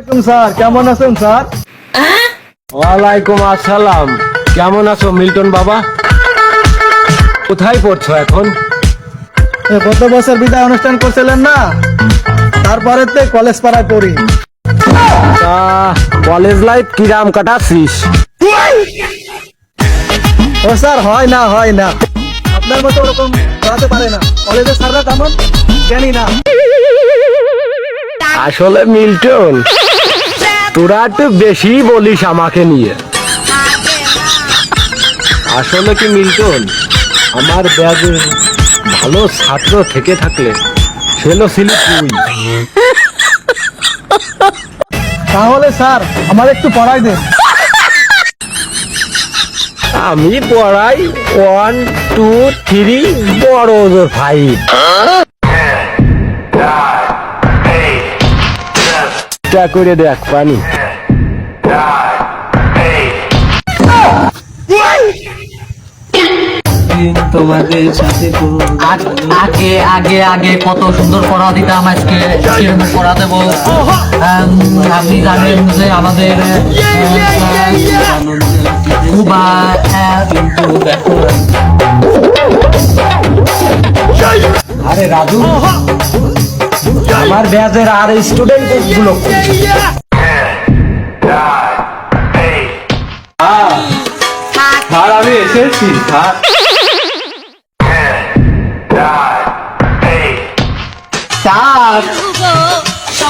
আলাইকুম স্যার, কেমন আছেন স্যার? ওয়ালাইকুম আসসালাম। কেমন আছো মিল্টন বাবা? কোথায় পড়ছো এখন? গত বছর বিদায় অনুষ্ঠান করছিলেন না, তারপরে তো কলেজ পাড়ায় পড়ি। তা কলেজ লাইফ কিরাম কাটাচ্ছিস? ও স্যার, হয় না আপনার মতো ওরকম পড়াতে পারে না। কলেজের স্যাররা তেমন জানি না। আসলে মিল্টন, তোরা একটু বেশি বলিস আমাকে নিয়ে। আসলে কি মিল্টন, আমার ব্যাগে ভালো ছাত্র থেকে থাকলে সেলো ছিলি তুই। তাহলে স্যার আমার একটু পড়াই দেন। আমি পড়াই 1 2 3 বড় 5। করে দেখ পানি। তোমাদের সাথে আগে আগে আগে কত সুন্দর পড়া দিতাম, আজকে কিরকম পড়া দেবো। আপনি জানেন যে আমাদের আরে রাজু, আমার ব্যাচের আর স্টুডেন্ট গুলো স্যার আমি এসেছি স্যার। স্যার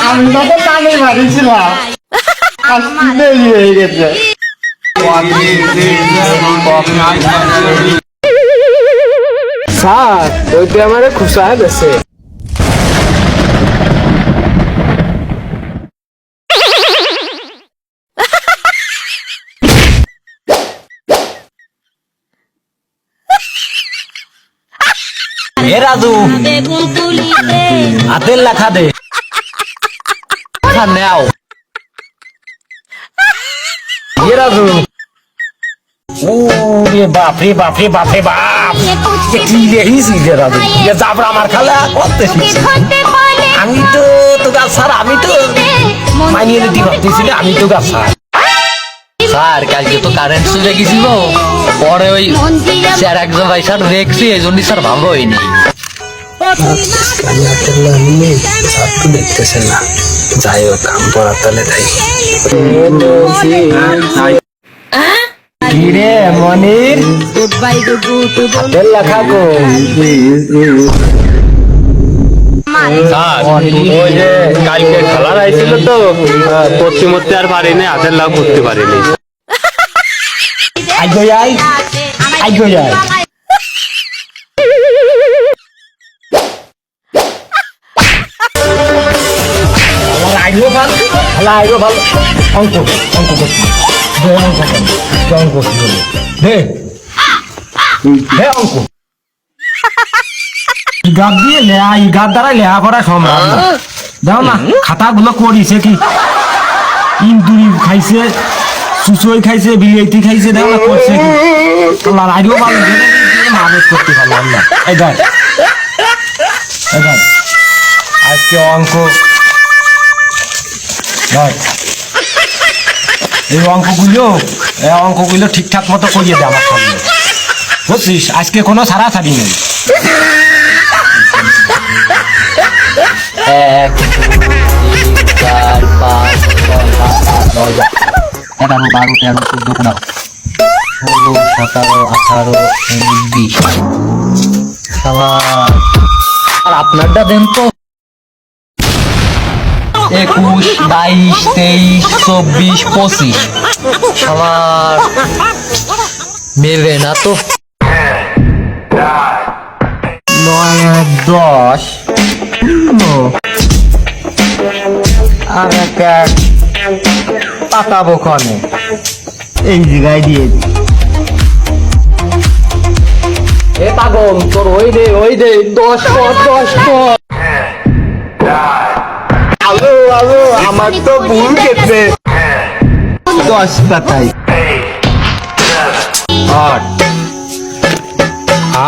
আমি তো কানে মারিছিলাম, দেরি হয়ে গেছে। স্যার ওইটা আমার খুশা গেছে। এ রাজু, হাতের লেখা দে। নেও এ রাজু। ওরে বাপ রে বাপ রে বাপ রে বাপ, কি লেখিস রে রাজু? তারপর আমার খালা করতে আমি তো গাছ স্যার, আমি তো মানিয়ে নিতে পারতেছি না। আমি তো গাছ স্যার, কালকে তো কারেন্ট চলে গেছিল, পরে ওই স্যার একজন ভাই স্যার দেখছি, এই জন্য স্যার ভালো হয়নি। দেখতেছে না, যাই হোক কাম পড়ার তাহলে তাই। কিরে মনির, হাতের লেখা গো। ওই যে কালকে খেলার আইছিল তো, করতে মরতে আর পারিনি, হাতের লাভ করতে পারিনি। আইগো যাই, আইগো যাই। আইগো ভালো, আইগো ভালো। অঙ্ক অঙ্ক করছি, অঙ্ক দে দে অঙ্ক। গাদ দিয়ে লেয়া, ই গাদ দ্বারা লেয়া করা সম্ভব না। দেখো না খাতাগুলো করিছে কি, ইন্দুরি খাইছে, সুসই খাইছে, বিলেতি খাইছে, দেখো না করছে কি। আল্লাহ আইগো ভালো, মানুষ করতে পারলো আল্লাহ। এই দেখ, এই দেখ আজকে অঙ্ক, এই অঙ্কগুলো ঠিকঠাক মতো করিয়ে দে আমার সামনে, বুঝছিস? আজকে কোনো ছাড়াছাড়ি নেই। 1 2 3 4 5 6 7 8 9 11 12 13 14 15 16 17 18 19 20। আর আপনারটা দেন তো। 21 22 23 24 25 আমার মেলবে না তো। 9 10 আর একটা পাতাবো ক্ষণে এই জায়গায় দিয়ে। এ পাগল, তোর ওই দে 10 পর 10 পর। আলো আলো, আমার তো ভুল গেছে। 10 পাতায় 8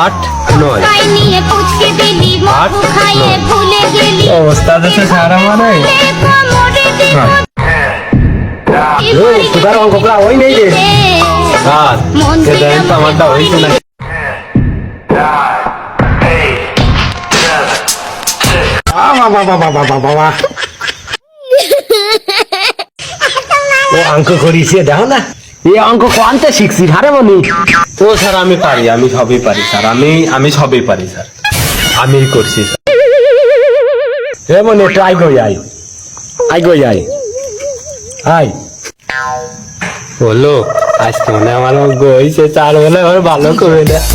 8 9 অবস্থা দেখে সারা মানে তোর অঙ্কগুলা ওই নেই রে স্যার কে জানেন তো আমারটা হয়েছে না বাবা ও অঙ্ক করিছে দেখো না এই অঙ্ক কোয়ান্তে শিখছি হারে মনি ও স্যার আমি পারি আমি সবই পারি স্যার আমি সবই পারি স্যার আমি করছি স্যার হে মনি ট্রাই করি আই গই আই বলো আজকে মনে হয় আমার অঙ্ক হয়েছে স্যার বলে আমার ভালো করে দেয়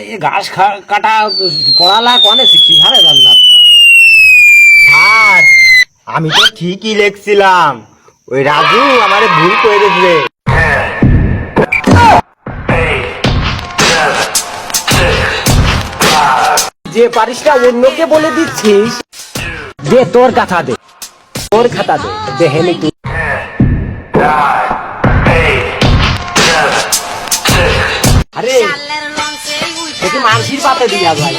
এই ঘাস কাটা পড়ালা কোনে শিখছি হারে জান্নাত স্যার আমি তো ঠিকই লিখছিলাম ওই রাজু আমারে ভুল করে দিয়েছে যে পারিসটা অন্যকে বলে দিচ্ছিস দে তোর কথা দে তোর খাতা দে দেহেনি তুই আরে দেখি মানসির পাতে দিয়া ভাই